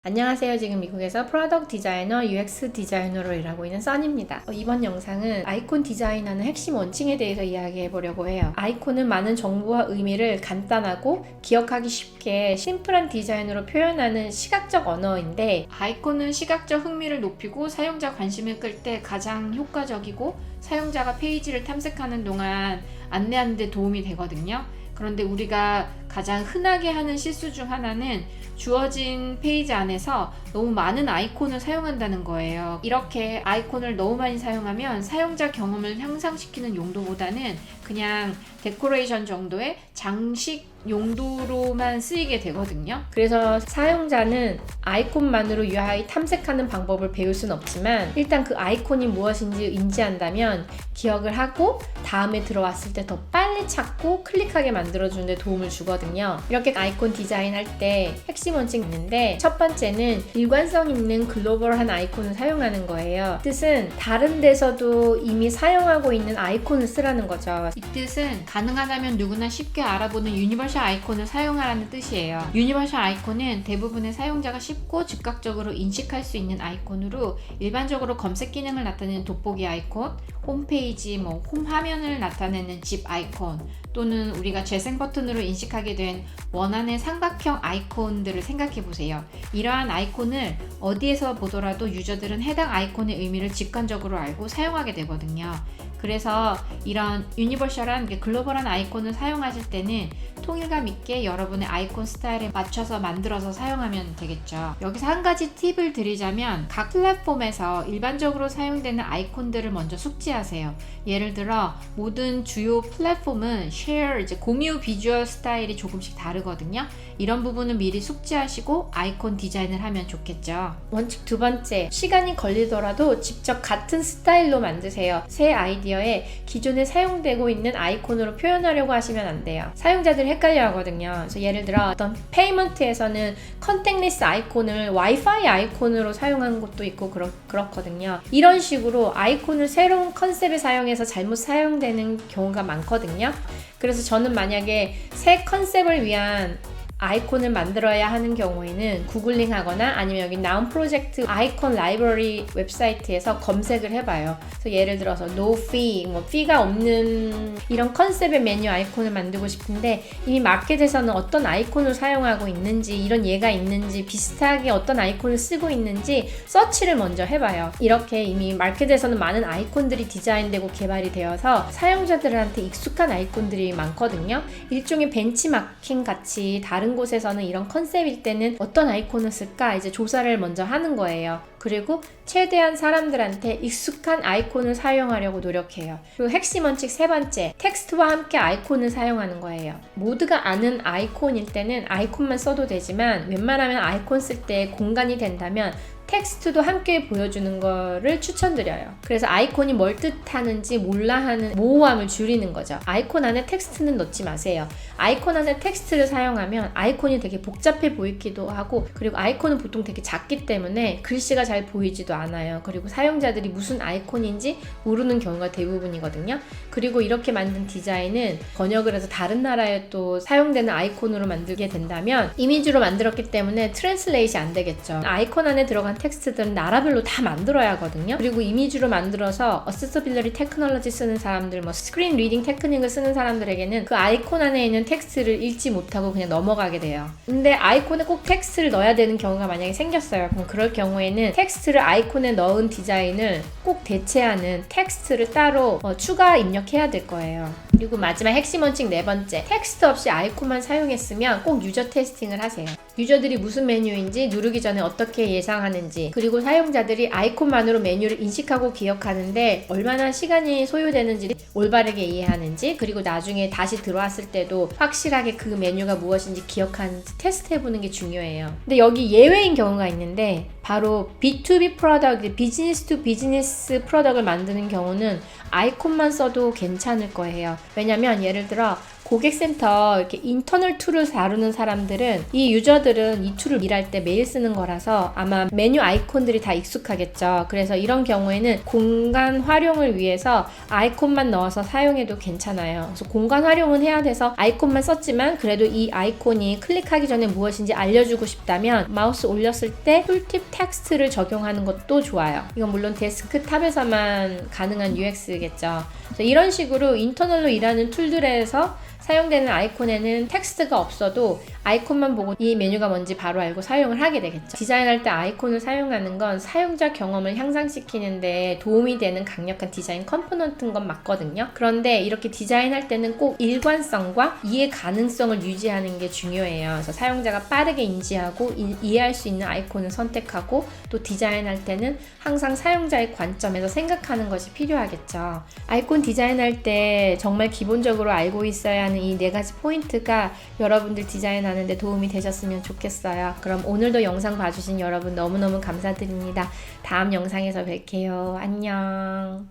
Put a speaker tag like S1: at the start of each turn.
S1: 안녕하세요. 지금 미국에서 프로덕트 디자이너, UX 디자이너로 일하고 있는 써니입니다. 이번 영상은 아이콘 디자인하는 핵심 원칙에 대해서 이야기해 보려고 해요. 아이콘은 많은 정보와 의미를 간단하고 기억하기 쉽게 심플한 디자인으로 표현하는 시각적 언어인데, 아이콘은 시각적 흥미를 높이고 사용자 관심을 끌 때 가장 효과적이고 사용자가 페이지를 탐색하는 동안 안내하는 데 도움이 되거든요. 그런데 우리가 가장 흔하게 하는 실수 중 하나는 주어진 페이지 안에서 너무 많은 아이콘을 사용한다는 거예요. 이렇게 아이콘을 너무 많이 사용하면 사용자 경험을 향상시키는 용도보다는 그냥 데코레이션 정도의 장식 용도로만 쓰이게 되거든요. 그래서 사용자는 아이콘만으로 UI 탐색하는 방법을 배울 순 없지만, 일단 그 아이콘이 무엇인지 인지한다면 기억을 하고 다음에 들어왔을 때 더 빨리 찾고 클릭하게 만들어주는 데 도움을 주거든요. 이렇게 아이콘 디자인할 때 핵심 원칙이 있는데, 첫 번째는 일관성 있는 글로벌한 아이콘을 사용하는 거예요. 뜻은 다른 데서도 이미 사용하고 있는 아이콘을 쓰라는 거죠. 이 뜻은 가능하다면 누구나 쉽게 알아보는 유니버셜 아이콘을 사용하라는 뜻이에요. 유니버셜 아이콘은 대부분의 사용자가 쉽고 즉각적으로 인식할 수 있는 아이콘으로, 일반적으로 검색 기능을 나타내는 돋보기 아이콘, 홈페이지, 홈 화면을 나타내는 집 아이콘, 또는 우리가 재생 버튼으로 인식하게 된 원안의 삼각형 아이콘들을 생각해 보세요. 이러한 아이콘을 어디에서 보더라도 유저들은 해당 아이콘의 의미를 직관적으로 알고 사용하게 되거든요. 그래서 이런 유니버셜한 글로벌한 아이콘을 사용하실 때는 통일감 있게 여러분의 아이콘 스타일에 맞춰서 만들어서 사용하면 되겠죠. 여기서 한 가지 팁을 드리자면, 각 플랫폼에서 일반적으로 사용되는 아이콘들을 먼저 숙지하세요. 예를 들어 모든 주요 플랫폼은 share, 공유 비주얼 스타일이 조금씩 다르거든요. 이런 부분은 미리 숙지하시고 아이콘 디자인을 하면 좋겠죠. 원칙 두 번째, 시간이 걸리더라도 직접 같은 스타일로 만드세요. 새 아이디어에 기존에 사용되고 있는 아이콘으로 표현하려고 하시면 안 돼요. 사용자들이 헷갈려 하거든요. 그래서 예를 들어 어떤 페이먼트에서는 컨택리스 아이콘을 와이파이 아이콘으로 사용하는 것도 있고 그렇거든요. 이런 식으로 아이콘을 새로운 컨셉에 사용해서 잘못 사용되는 경우가 많거든요. 그래서 저는 만약에 새 컨셉을 위한 아이콘을 만들어야 하는 경우에는 구글링 하거나 아니면 여기 나운 프로젝트 아이콘 라이브러리 웹사이트에서 검색을 해봐요. 그래서 예를 들어서 no fee, fee가 없는 이런 컨셉의 메뉴 아이콘을 만들고 싶은데, 이미 마켓에서는 어떤 아이콘을 사용하고 있는지, 이런 예가 있는지, 비슷하게 어떤 아이콘을 쓰고 있는지 서치를 먼저 해봐요. 이렇게 이미 마켓에서는 많은 아이콘들이 디자인되고 개발이 되어서 사용자들한테 익숙한 아이콘들이 많거든요. 일종의 벤치마킹 같이 다른 곳에서는 이런 컨셉일 때는 어떤 아이콘을 쓸까 조사를 먼저 하는 거예요. 그리고 최대한 사람들한테 익숙한 아이콘을 사용하려고 노력해요. 그리고 핵심 원칙 세 번째, 텍스트와 함께 아이콘을 사용하는 거예요. 모두가 아는 아이콘일 때는 아이콘만 써도 되지만, 웬만하면 아이콘 쓸 때 공간이 된다면 텍스트도 함께 보여주는 거를 추천드려요. 그래서 아이콘이 뭘 뜻하는지 몰라 하는 모호함을 줄이는 거죠. 아이콘 안에 텍스트는 넣지 마세요. 아이콘 안에 텍스트를 사용하면 아이콘이 되게 복잡해 보이기도 하고, 그리고 아이콘은 보통 되게 작기 때문에 글씨가 잘 보이지도 않아요. 그리고 사용자들이 무슨 아이콘인지 모르는 경우가 대부분이거든요. 그리고 이렇게 만든 디자인은 번역을 해서 다른 나라에 또 사용되는 아이콘으로 만들게 된다면 이미지로 만들었기 때문에 트랜슬레이트가 안 되겠죠. 아이콘 안에 들어간 텍스트들은 나라별로 다 만들어야 하거든요. 그리고 이미지로 만들어서 어세서빌리티 테크놀로지 쓰는 사람들, 스크린 리딩 테크닉을 쓰는 사람들에게는 그 아이콘 안에 있는 텍스트를 읽지 못하고 그냥 넘어가게 돼요. 근데 아이콘에 꼭 텍스트를 넣어야 되는 경우가 만약에 생겼어요. 그럼 그럴 경우에는 텍스트를 아이콘에 넣은 디자인을 꼭 대체하는 텍스트를 따로 추가 입력해야 될 거예요. 그리고 마지막 핵심 원칙 네 번째, 텍스트 없이 아이콘만 사용했으면 꼭 유저 테스팅을 하세요. 유저들이 무슨 메뉴인지 누르기 전에 어떻게 예상하는지, 그리고 사용자들이 아이콘만으로 메뉴를 인식하고 기억하는데 얼마나 시간이 소요되는지 올바르게 이해하는지, 그리고 나중에 다시 들어왔을 때도 확실하게 그 메뉴가 무엇인지 기억하는지 테스트해보는 게 중요해요. 근데 여기 예외인 경우가 있는데, 바로 B2B 프로덕트, 비즈니스 투 비즈니스 프로덕트를 만드는 경우는 아이콘만 써도 괜찮을 거예요. 왜냐면 예를 들어 고객센터 이렇게 인터널 툴을 다루는 사람들은 이 유저들은 이 툴을 일할 때 매일 쓰는 거라서 아마 메뉴 아이콘들이 다 익숙하겠죠. 그래서 이런 경우에는 공간 활용을 위해서 아이콘만 넣어서 사용해도 괜찮아요. 그래서 공간 활용은 해야 돼서 아이콘만 썼지만 그래도 이 아이콘이 클릭하기 전에 무엇인지 알려주고 싶다면 마우스 올렸을 때 툴팁 텍스트를 적용하는 것도 좋아요. 이건 물론 데스크탑에서만 가능한 UX겠죠. 그래서 이런 식으로 인터널로 일하는 툴들에서 사용되는 아이콘에는 텍스트가 없어도 아이콘만 보고 이 메뉴가 뭔지 바로 알고 사용을 하게 되겠죠. 디자인할 때 아이콘을 사용하는 건 사용자 경험을 향상시키는데 도움이 되는 강력한 디자인 컴포넌트인 건 맞거든요. 그런데 이렇게 디자인할 때는 꼭 일관성과 이해 가능성을 유지하는 게 중요해요. 그래서 사용자가 빠르게 인지하고 이해할 수 있는 아이콘을 선택하고 또 디자인할 때는 항상 사용자의 관점에서 생각하는 것이 필요하겠죠. 아이콘 디자인할 때 정말 기본적으로 알고 있어야 하는 이 4가지 포인트가 여러분들 디자인하는 데 도움이 되셨으면 좋겠어요. 그럼 오늘도 영상 봐주신 여러분 너무너무 감사드립니다. 다음 영상에서 뵐게요. 안녕.